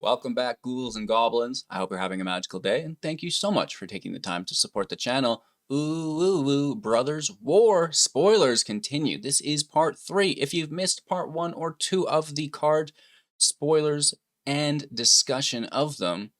Welcome back, ghouls and goblins. I hope you're having a magical day, and thank you so much for taking the time to support the channel. Brothers War spoilers continue. This is part 3. If you've missed part 1 or 2 of the card spoilers and discussion of them,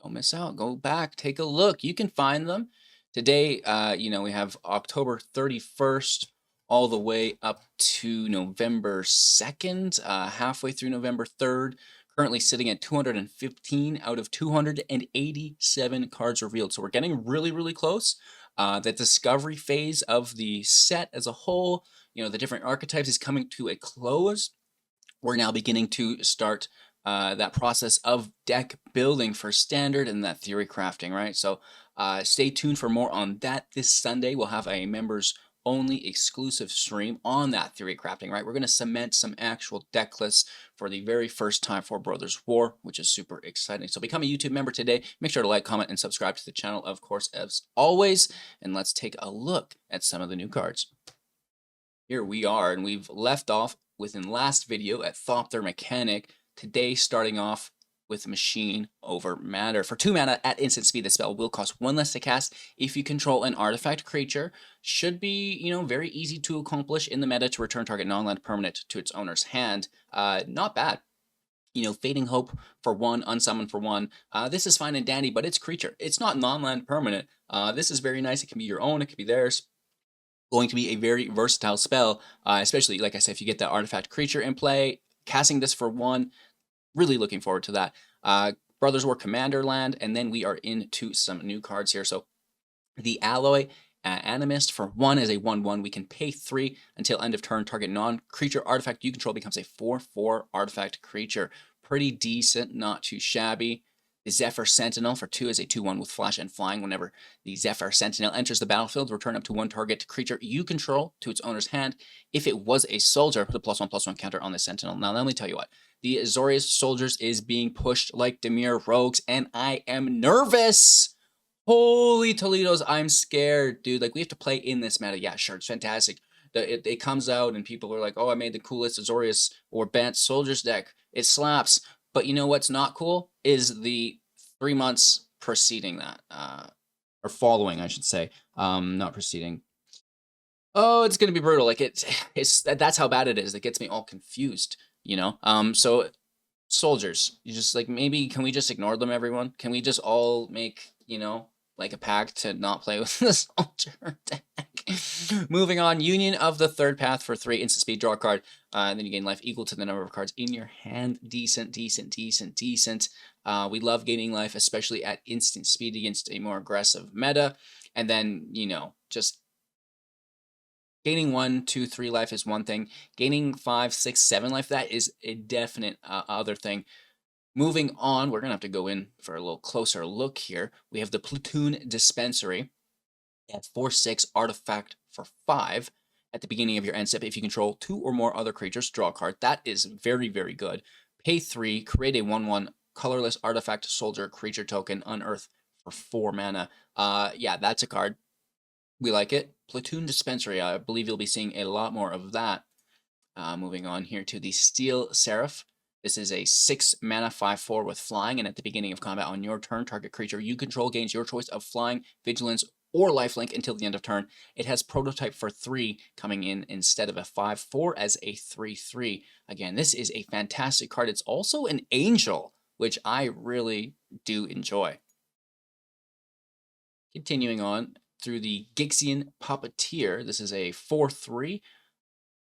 don't miss out. Go back, take a look. You can find them. Today, we have October 31st all the way up to November 2nd, halfway through November 3rd. Currently sitting at 215 out of 287 cards revealed. So we're getting really, really close. The discovery phase of the set as a whole, the different archetypes is coming to a close. We're now beginning to start that process of deck building for standard and that theory crafting, right? So stay tuned for more on that. This Sunday, we'll have a members only exclusive stream on that theory crafting, right? We're going to cement some actual deck lists for the very first time for Brothers War, which is super exciting. So become a YouTube member today. Make sure to like, comment, and subscribe to the channel, of course, as always. And let's take a look at some of the new cards. Here we are, and we've left off within last video at Thopter Mechanic. Today, starting off with Machine over Matter. For 2 mana at instant speed, the spell will cost 1 less to cast if you control an artifact creature. Should be, very easy to accomplish in the meta to return target non-land permanent to its owner's hand. Not bad. Fading Hope for 1, Unsummon for 1. This is fine and dandy, but it's creature. It's not non-land permanent. This is very nice. It can be your own. It can be theirs. Going to be a very versatile spell, especially, like I said, if you get that artifact creature in play. Casting this for 1, really looking forward to that. Brothers War Commander land, and then we are into some new cards here. So the Alloy Animist for 1 is a 1/1. We can pay 3 until end of turn. Target non-creature artifact you control becomes a 4/4 artifact creature. Pretty decent, not too shabby. The Zephyr Sentinel for 2 is a 2/1 with flash and flying. Whenever the Zephyr Sentinel enters the battlefield, return up to 1 target creature you control to its owner's hand. If it was a soldier, put a +1/+1 counter on the Sentinel. Now, let me tell you what. The Azorius Soldiers is being pushed like Dimir Rogues, and I am nervous. Holy Toledo's, I'm scared, dude. Like, we have to play in this meta. Yeah, sure, it's fantastic. It comes out, and people are like, oh, I made the coolest Azorius or Bant Soldiers deck. It slaps. But you know what's not cool is the 3 months preceding that, or following, I should say, not preceding. Oh, it's gonna be brutal. Like that's how bad it is. It gets me all confused, So soldiers, you just like maybe can we just ignore them, everyone? Can we just all make like a pact to not play with the soldier deck? Moving on, Union of the Third Path for 3 instant speed, draw a card, and then you gain life equal to the number of cards in your hand. Decent. We love gaining life, especially at instant speed against a more aggressive meta. And then, just gaining 1, 2, 3 life is one thing. Gaining 5, 6, 7 life, that is a definite other thing. Moving on, we're going to have to go in for a little closer look here. We have the Platoon Dispensary at 4/6 artifact for 5. At the beginning of your end step, if you control 2 or more other creatures, draw a card. That is very, very good. Pay 3, create a 1/1 colorless artifact soldier creature token, unearth for 4 mana. Yeah, that's a card. We like it. Platoon Dispensary, I believe you'll be seeing a lot more of that. Moving on here to the Steel Seraph. This is a 6 mana 5/4 with flying, and at the beginning of combat on your turn, target creature you control gains your choice of flying, vigilance, or lifelink until the end of turn. It has prototype for 3 coming in instead of a 5/4 as a 3/3. Again, this is a fantastic card. It's also an angel, which I really do enjoy. Continuing on through the Gixian Puppeteer. This is a 4/3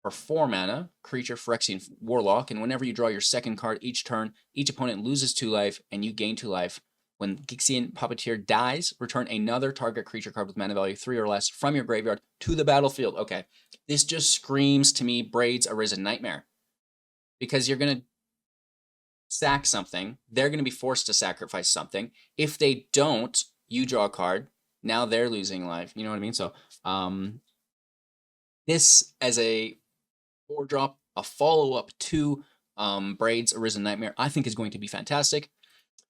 for 4 mana, creature Phyrexian Warlock, and whenever you draw your second card each turn, each opponent loses 2 life, and you gain 2 life. When Gixian Puppeteer dies, return another target creature card with mana value 3 or less from your graveyard to the battlefield. Okay, this just screams to me Braid's Arisen Nightmare. Because you're going to sack something, they're going to be forced to sacrifice something. If they don't, you draw a card. Now they're losing life. You know what I mean? So, this as a 4-drop, a follow-up to Braid's Arisen Nightmare, I think is going to be fantastic.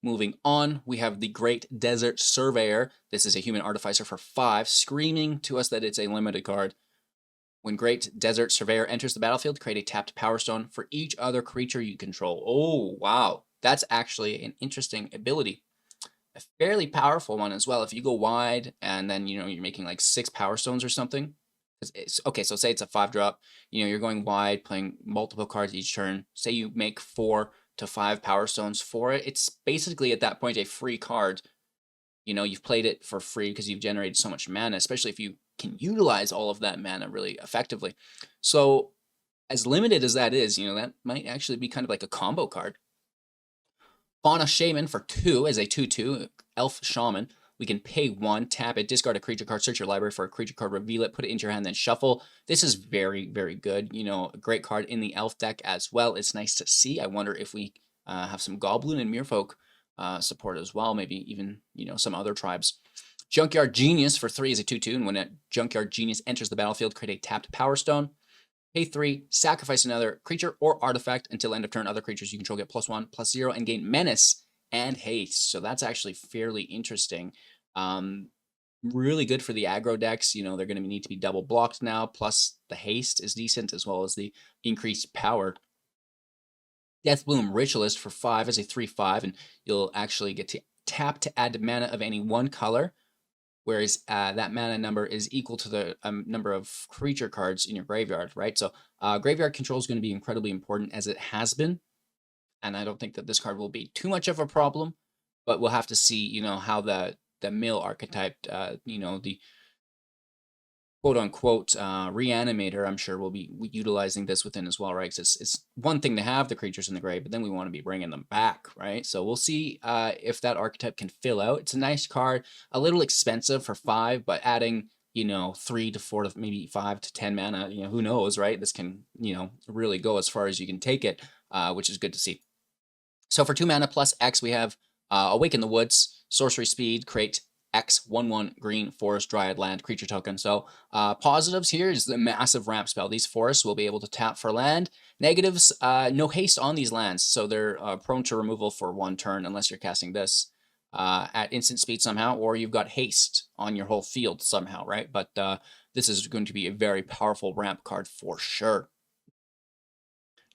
Moving on, we have the Great Desert Surveyor. This is a human artificer for 5, screaming to us that it's a limited card. When Great Desert Surveyor enters the battlefield, create a tapped Powerstone for each other creature you control. Oh, wow. That's actually an interesting ability. A fairly powerful one as well. If you go wide and then, you're making like 6 Power Stones or something. Okay, so say it's a 5-drop, you're going wide, playing multiple cards each turn. Say you make 4 to 5 Power Stones for it. It's basically at that point a free card. You've played it for free because you've generated so much mana, especially if you can utilize all of that mana really effectively. So as limited as that is, that might actually be kind of like a combo card. Fauna Shaman for 2 as a 2/2 Elf Shaman. We can pay 1, tap it, discard a creature card, search your library for a creature card, reveal it, put it into your hand, then shuffle. This is very, very good. A great card in the Elf deck as well. It's nice to see. I wonder if we have some Goblin and Merfolk support as well. Maybe even, some other tribes. Junkyard Genius for 3 is a 2/2, and when a Junkyard Genius enters the battlefield, create a tapped Power Stone. Pay 3, sacrifice another creature or artifact until end of turn. Other creatures you control get +1/+0 and gain menace and haste. So that's actually fairly interesting. Really good for the aggro decks. They're going to need to be double blocked now. Plus the haste is decent as well as the increased power. Deathbloom Ritualist for 5 as a 3/5, and you'll actually get to tap to add mana of any one color, whereas that mana number is equal to the number of creature cards in your graveyard, right? So graveyard control is going to be incredibly important, as it has been, and I don't think that this card will be too much of a problem, but we'll have to see, how the mill archetype, the quote-unquote reanimator, I'm sure we'll be utilizing this within as well, right? Because it's one thing to have the creatures in the grave, but then we want to be bringing them back, right? So we'll see if that archetype can fill out. It's a nice card, a little expensive for 5, but adding 3 to 4 to maybe 5 to 10 mana, who knows, right? This can really go as far as you can take it, which is good to see. So for 2 mana plus X, we have Awaken the Woods, sorcery speed, create X 1/1 green forest dryad land creature token. So positives here is the massive ramp spell. These forests will be able to tap for land. Negatives, no haste on these lands, so they're prone to removal for 1 turn unless you're casting this at instant speed somehow, or you've got haste on your whole field somehow, right? But this is going to be a very powerful ramp card for sure.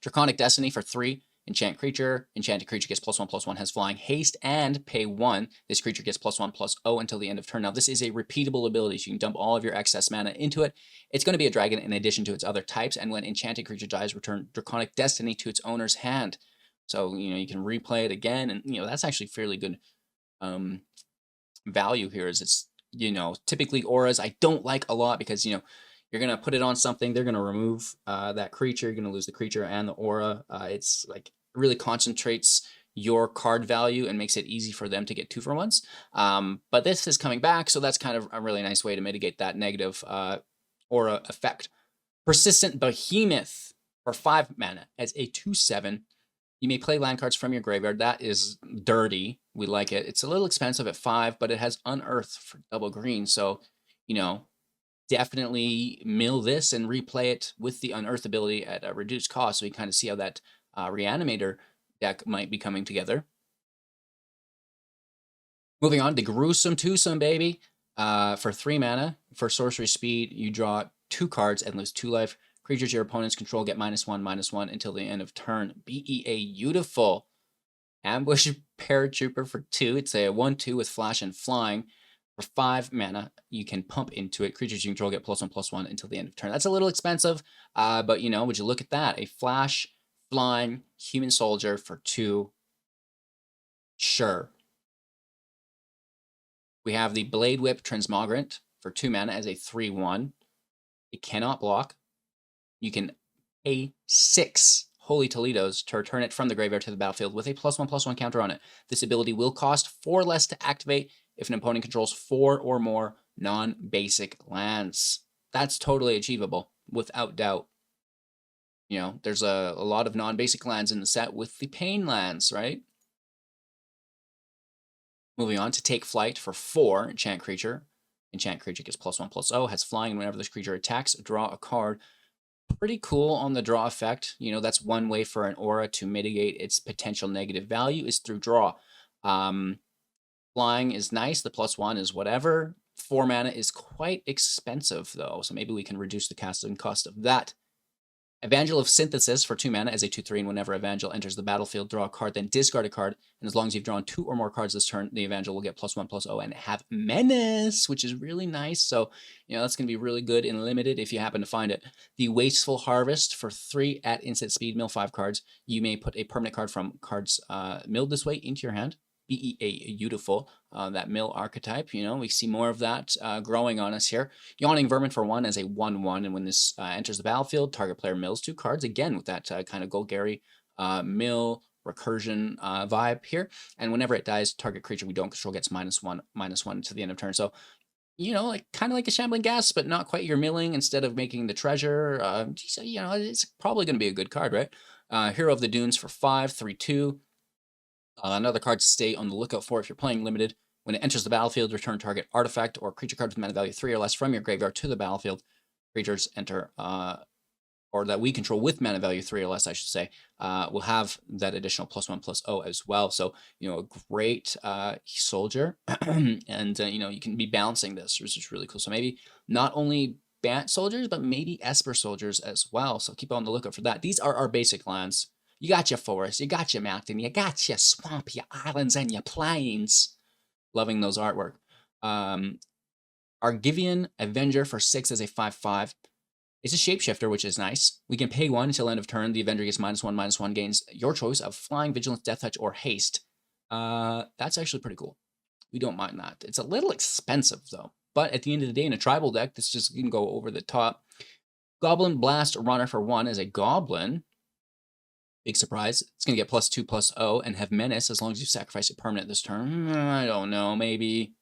Draconic Destiny for 3. Enchant creature. Enchanted creature gets +1/+1, has flying, haste, and pay 1. This creature gets +1/+0 until the end of turn. Now, this is a repeatable ability, so you can dump all of your excess mana into it. It's going to be a dragon in addition to its other types, and when enchanted creature dies, return Draconic Destiny to its owner's hand. So, you can replay it again, and, that's actually fairly good value here, is it's, typically auras I don't like a lot because, you're going to put it on something, they're going to remove that creature, you're going to lose the creature and the aura. It's like really concentrates your card value and makes it easy for them to get 2-for-1s. But this is coming back, so that's kind of a really nice way to mitigate that negative aura effect. Persistent Behemoth for 5 mana as a 2/7. You may play land cards from your graveyard. That is dirty. We like it. It's a little expensive at 5, but it has Unearth for double green. So, definitely mill this and replay it with the Unearth ability at a reduced cost, so you kind of see how that Reanimator deck might be coming together. Moving on to Gruesome Twosome, baby. For 3 mana, for sorcery speed, you draw 2 cards and lose 2 life. Creatures your opponents control get -1/-1 until the end of turn. Beautiful. Ambush Paratrooper for 2. It's a 1/2 with flash and flying. For 5 mana, you can pump into it. Creatures you control get +1/+1 until the end of turn. That's a little expensive, but would you look at that? A flash, flying, human soldier for 2. Sure. We have the Blade Whip Transmogrant for 2 mana as a 3/1. It cannot block. You can pay 6 Holy Toledos to return it from the graveyard to the battlefield with a +1/+1 counter on it. This ability will cost 4 less to activate if an opponent controls 4 or more non-basic lands. That's totally achievable, without doubt. There's a lot of non-basic lands in the set with the Pain lands, right? Moving on to Take Flight for 4, enchant creature. Enchant creature gets +1/+0, has flying, and whenever this creature attacks, draw a card. Pretty cool on the draw effect. That's one way for an aura to mitigate its potential negative value, is through draw. Flying is nice. The +1 is whatever. 4 mana is quite expensive, though, so maybe we can reduce the casting cost of that. Evangel of Synthesis for 2 mana as a 2/3, and whenever Evangel enters the battlefield, draw a card, then discard a card. And as long as you've drawn 2 or more cards this turn, the Evangel will get +1/+0 and have Menace, which is really nice. So, that's going to be really good in limited if you happen to find it. The Wasteful Harvest for 3 at instant speed, mill 5 cards. You may put a permanent card from cards milled this way into your hand. Beautiful, that mill archetype. We see more of that growing on us here. Yawning Vermin for 1 as a 1/1, and when this enters the battlefield, target player mills 2 cards, again with that kind of Golgari mill recursion vibe here. And whenever it dies, target creature we don't control gets -1/-1 to the end of turn. So, like kind of like a Shambling Gas, but not quite your milling instead of making the treasure. It's probably going to be a good card, right? Hero of the Dunes for 5, 3/2. Another card to stay on the lookout for if you're playing limited. When it enters the battlefield, return target artifact or creature card with mana value 3 or less from your graveyard to the battlefield. Creatures enter, or that we control with mana value 3 or less, I should say, will have that additional +1/+0 as well. So, a great soldier, and you can be balancing this, which is really cool. So maybe not only Bant soldiers, but maybe Esper soldiers as well. So keep on the lookout for that. These are our basic lands. You got your forest, you got your mountain, you got your swamp, your islands, and your plains. Loving those artwork. Argivian Avenger for 6 as a 5/5. It's a shapeshifter, which is nice. We can pay 1 until end of turn. The Avenger gets -1/-1, gains your choice of Flying, Vigilance, Death Touch, or Haste. That's actually pretty cool. We don't mind that. It's a little expensive, though. But at the end of the day, in a tribal deck, this just can go over the top. Goblin Blast Runner for 1 as a Goblin. Big surprise. It's going to get +2/+0 and have Menace as long as you sacrifice a permanent this turn. I don't know. Maybe.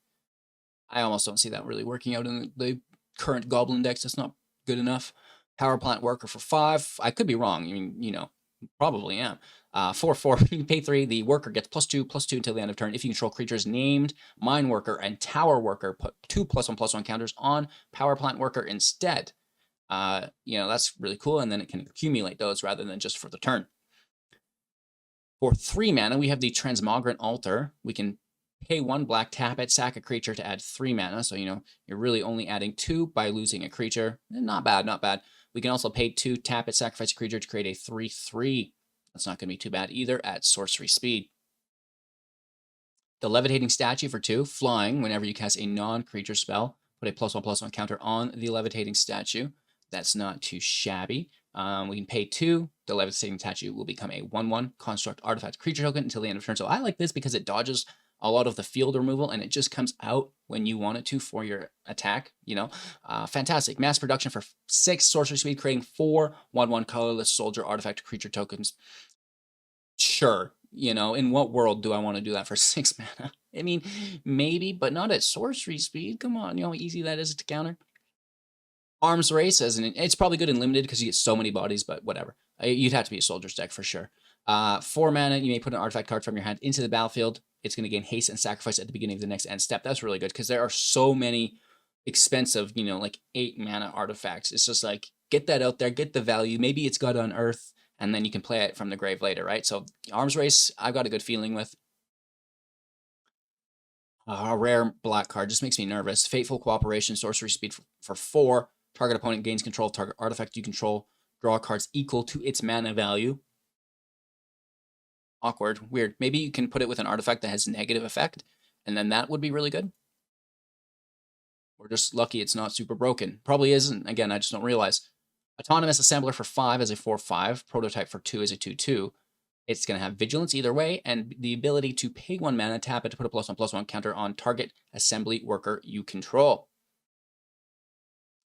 I almost don't see that really working out in the current Goblin decks. That's not good enough. Power Plant Worker for 5. I could be wrong. I mean, probably am. 4/4. You pay 3. The worker gets +2/+2 until the end of turn. If you control creatures named Mine Worker and Tower Worker, put 2 +1/+1 counters on Power Plant Worker instead. That's really cool. And then it can accumulate those rather than just for the turn. For 3 mana, we have the Transmogrant Altar. We can pay 1 black, tap it, sack a creature to add 3 mana. So, you're really only adding 2 by losing a creature. Not bad, not bad. We can also pay 2, tap it, sacrifice a creature to create a 3/3. That's not going to be too bad either at sorcery speed. The Levitating Statue for 2, flying. Whenever you cast a non-creature spell, put a +1/+1 counter on the Levitating Statue. That's not too shabby. We can pay 2. The Levitating Statue will become a 1/1 construct artifact creature token until the end of turn. So I like this because it dodges a lot of the field removal and it just comes out when you want it to for your attack. Fantastic. Mass production for 6 sorcery speed, creating 4 1/1 colorless soldier artifact creature tokens. Sure. In what world do I want to do that for 6 mana? I mean, maybe, but not at sorcery speed. Come on, how easy that is to counter. Arms Race, it's probably good in limited because you get so many bodies, but whatever. You'd have to be a soldier's deck for sure. 4 mana, you may put an artifact card from your hand into the battlefield. It's going to gain haste and sacrifice at the beginning of the next end step. That's really good because there are so many expensive, like 8 mana artifacts. It's just like, get that out there, get the value. Maybe it's got Unearth, and then you can play it from the grave later, right? So Arms Race, I've got a good feeling with. A rare black card just makes me nervous. Fateful Cooperation, sorcery speed for 4. Target opponent gains control of target artifact you control. Draw cards equal to its mana value. Awkward. Weird. Maybe you can put it with an artifact that has negative effect, and then that would be really good. We're just lucky it's not super broken. Probably isn't. Again, I just don't realize. Autonomous Assembler for 5 as a 4/5. Prototype for 2 as a 2/2. It's going to have Vigilance either way, and the ability to pay 1 mana, tap it to put a +1/+1 counter on target assembly worker you control.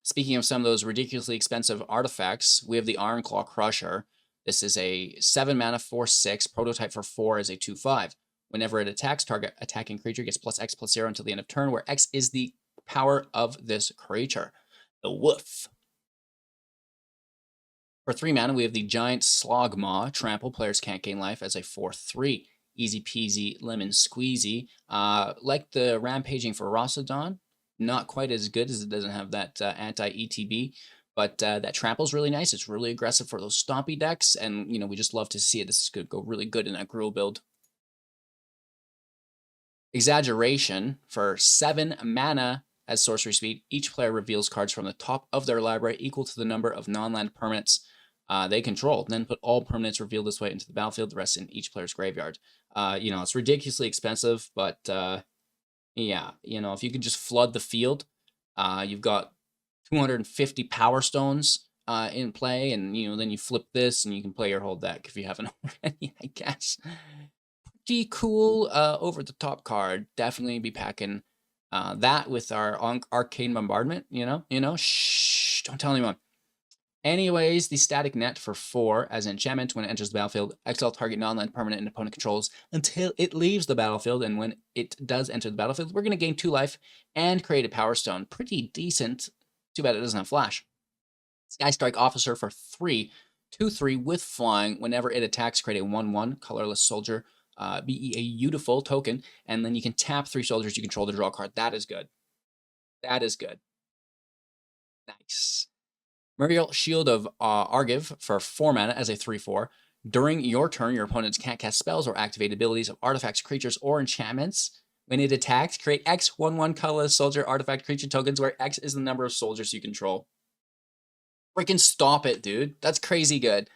Speaking of some of those ridiculously expensive artifacts, we have the Ironclaw Crusher. This is a 7 mana 4/6, prototype for 4 as a 2/5. Whenever it attacks, target attacking creature gets +X/+0 until the end of turn, where X is the power of this creature. The Wolf. For 3 mana, we have the Giant Slogmaw. Trample, players can't gain life as a 4/3. Easy peasy, lemon squeezy. Like the Rampaging for Rossadon, not quite as good as it doesn't have that anti-ETB, but that Trample's really nice. It's really aggressive for those stompy decks, and we just love to see it. This is going to go really good in that Gruul build. Exaggeration for 7 mana as sorcery speed. Each player reveals cards from the top of their library equal to the number of non-land permanents they control. Then put all permanents revealed this way into the battlefield, the rest in each player's graveyard. You know, it's ridiculously expensive, but yeah, you know, if you could just flood the field, you've got 250 Power Stones in play, and you know, then you flip this and you can play your whole deck if you haven't already, I guess. Pretty cool over the top card. Definitely be packing that with our Arcane Bombardment, you know, shh, don't tell anyone. Anyways, the Static Net for 4 as an enchantment. When it enters the battlefield, exile target non-land permanent and opponent controls until it leaves the battlefield. And when it does enter the battlefield, we're going to gain 2 life and create a Power Stone. Pretty decent. Too bad it doesn't have flash. Sky Strike Officer for 3, 2/3 with flying. Whenever it attacks, create a 1/1 colorless soldier. Be a beautiful token. And then you can tap 3 soldiers you control to draw a card. That is good. That is good. Nice. Muriel Shield of Argiv for 4 mana as a 3/4. During your turn, your opponents can't cast spells or activate abilities of artifacts, creatures, or enchantments. When it attacks, create X 1/1 colorless soldier artifact creature tokens where X is the number of soldiers you control. Freaking stop it, dude. That's crazy good.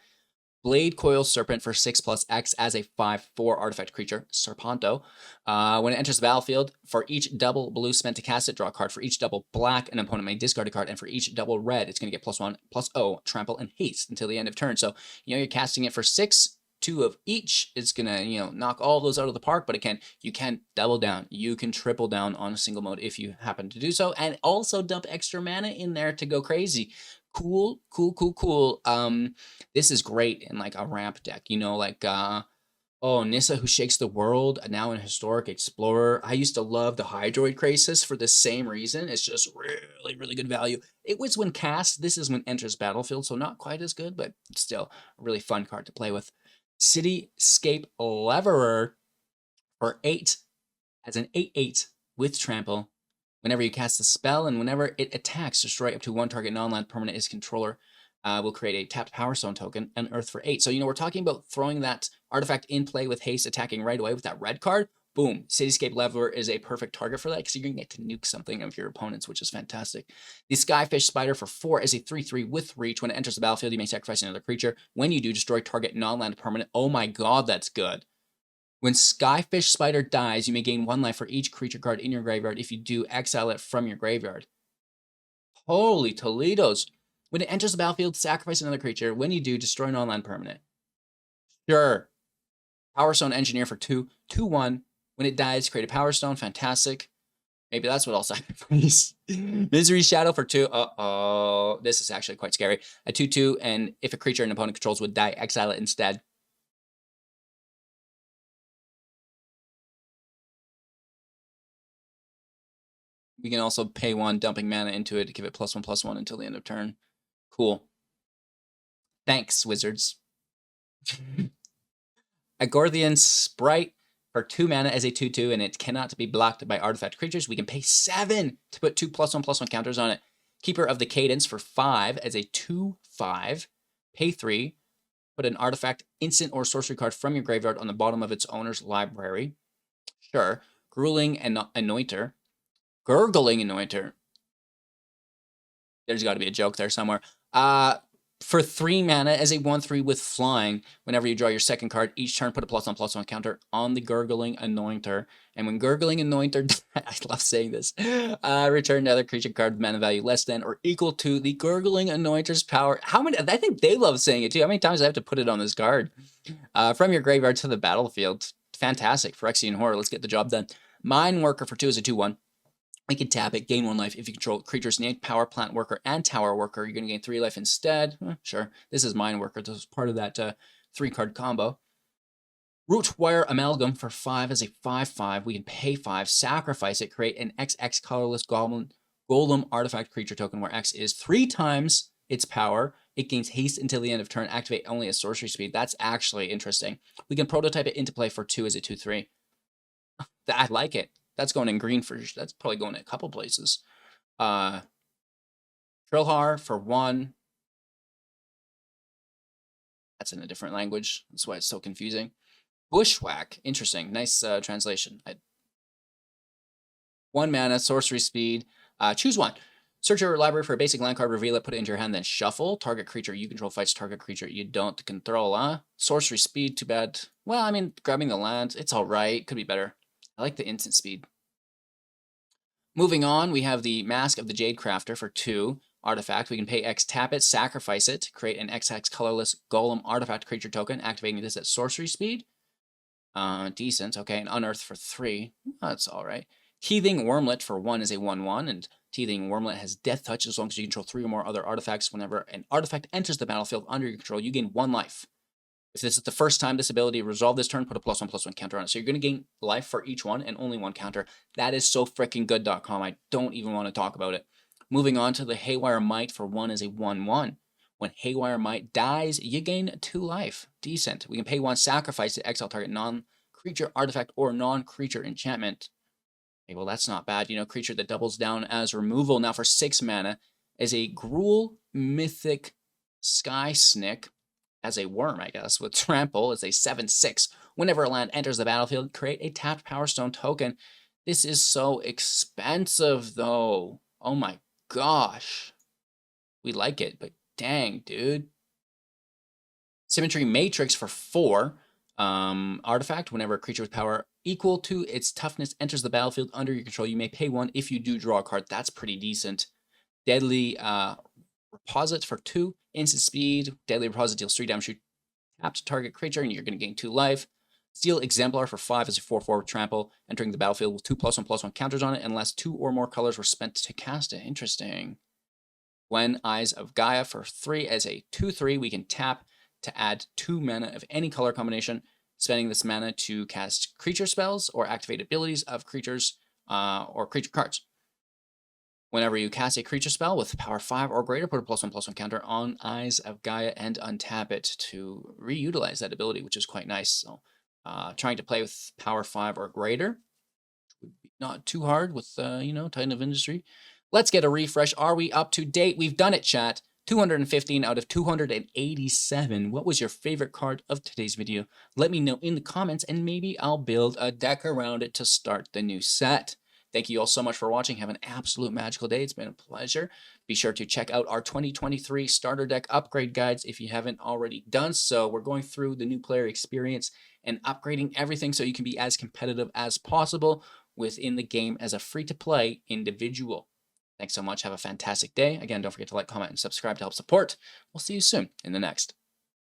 Blade Coil Serpent for 6+X as a 5/4 artifact creature, Serpento. When it enters the battlefield, for each double blue spent to cast it, draw a card. For each double black, an opponent may discard a card. And for each double red, it's going to get +1/+0, trample, and haste until the end of turn. So, you know, you're casting it for 6, 2 of each. It's going to, you know, knock all those out of the park, but you can double down. You can triple down on a single mode if you happen to do so. And also dump extra mana in there to go crazy. Cool. This is great in like a ramp deck, you know, like Nissa Who Shakes the World, now in Historic Explorer. I used to love the Hydroid Crisis for the same reason. It's just really, really good value. It was when cast. This is when enters battlefield, so not quite as good, but still a really fun card to play with. Cityscape Leverer for 8 as an 8/8 with trample. Whenever you cast a spell and whenever it attacks, destroy up to 1 target non-land permanent its controller. Will create a tapped Power Stone token and Earth for 8. So, you know, we're talking about throwing that artifact in play with haste, attacking right away with that red card. Boom. Cityscape Leveler is a perfect target for that because you're going to get to nuke something of your opponents, which is fantastic. The Skyfish Spider for 4 is a 3/3 with reach. When it enters the battlefield, you may sacrifice another creature. When you do, destroy target non-land permanent. Oh my god, that's good. When Skyfish Spider dies, you may gain 1 life for each creature card in your graveyard. If you do, exile it from your graveyard. Holy Toledos. When it enters the battlefield, sacrifice another creature. When you do, destroy non-land permanent. Sure. Power Stone Engineer for 2, 2/1. When it dies, create a Power Stone. Fantastic. Maybe that's what I'll sacrifice. Misery Shadow for 2. Uh-oh. This is actually quite scary. A 2/2, and if a creature an opponent controls would die, exile it instead. We can also pay 1, dumping mana into it to give it +1/+1 until the end of turn. Cool. Thanks, wizards. A Gorthian Sprite for 2 mana as a 2/2, and it cannot be blocked by artifact creatures. We can pay 7 to put 2 +1/+1 counters on it. Keeper of the Cadence for 5 as a 2/5. Pay 3. Put an artifact, instant, or sorcery card from your graveyard on the bottom of its owner's library. Sure. Grueling Anointer. Gurgling Anointer. There's got to be a joke there somewhere. For 3 mana as a 1/3 with flying, whenever you draw your second card, each turn put a +1/+1 counter on the Gurgling Anointer. And when Gurgling Anointer, I love saying this, return another creature card with mana value less than or equal to the Gurgling Anointer's power. How many? I think they love saying it too. How many times do I have to put it on this card? From your graveyard to the battlefield. Fantastic. Phyrexian Horror. Let's get the job done. Mine Worker for 2 is a 2/1. We can tap it, gain 1 life. If you control creatures named Power Plant Worker and Tower Worker, you're going to gain 3 life instead. Sure. This is Mine Worker. This is part of that 3-card combo. Rootwire Amalgam for 5 as a 5/5. We can pay 5, sacrifice it, create an XX colorless golem artifact creature token where X is 3 times its power. It gains haste until the end of turn. Activate only at sorcery speed. That's actually interesting. We can prototype it into play for 2 as a 2/3. I like it. That's going in green for, that's probably going in a couple places. Trilhar for 1. That's in a different language. That's why it's so confusing. Bushwhack. Interesting. Nice translation. 1 mana, sorcery speed. Choose 1. Search your library for a basic land card, reveal it, put it into your hand, then shuffle. Target creature you control fights target creature you don't control. Sorcery speed, too bad. Well, I mean, grabbing the land, it's alright. Could be better. I like the instant speed. Moving on, we have the Mask of the Jade Crafter for 2. Artifact. We can pay X, tap it, sacrifice it, create an XX colorless golem artifact creature token, activating this at sorcery speed. Decent. Okay, and unearth for 3. That's alright. Teething Wormlet for 1 is a 1/1, and Teething Wormlet has Death Touch as long as you control 3 or more other artifacts. Whenever an artifact enters the battlefield under your control, you gain 1 life. If this is the first time this ability resolved this turn, put a +1/+1 counter on it. So you're going to gain life for each one and only 1 counter. That is so freaking good.com. I don't even want to talk about it. Moving on to the Haywire Might for 1 is a 1/1. When Haywire Might dies, you gain 2 life. Decent. We can pay 1, sacrifice to exile target non-creature artifact or non-creature enchantment. Okay, well, that's not bad. You know, creature that doubles down as removal. Now for 6 mana is a Gruul Mythic Sky Snick as a worm, I guess, with trample is a 7/6. Whenever a land enters the battlefield, create a tapped Powerstone token. This is so expensive, though. Oh my gosh. We like it, but dang, dude. Symmetry Matrix for 4. Artifact. Whenever a creature with power equal to its toughness enters the battlefield under your control, you may pay 1 if you do draw a card. That's pretty decent. Deadly Reposit for 2. Instant speed. Deadly Reposit deals 3 damage to tapped target creature, and you're going to gain 2 life. Steel Exemplar for 5 is a 4/4 trample, entering the battlefield with 2 +1/+1 counters on it, unless 2 or more colors were spent to cast it. Interesting. When Eyes of Gaia for 3 as a 2/3, we can tap to add 2 mana of any color combination, spending this mana to cast creature spells or activate abilities of creatures or creature cards. Whenever you cast a creature spell with power 5 or greater, put a +1/+1 counter on Eyes of Gaia and untap it to reutilize that ability, which is quite nice. So, trying to play with power 5 or greater would be not too hard with, Titan of Industry. Let's get a refresh. Are we up to date? We've done it, chat. 215 out of 287. What was your favorite card of today's video? Let me know in the comments, and maybe I'll build a deck around it to start the new set. Thank you all so much for watching. Have an absolute magical day. It's been a pleasure. Be sure to check out our 2023 starter deck upgrade guides if you haven't already done so. We're going through the new player experience and upgrading everything so you can be as competitive as possible within the game as a free-to-play individual. Thanks so much. Have a fantastic day. Again, don't forget to like, comment, and subscribe to help support. We'll see you soon in the next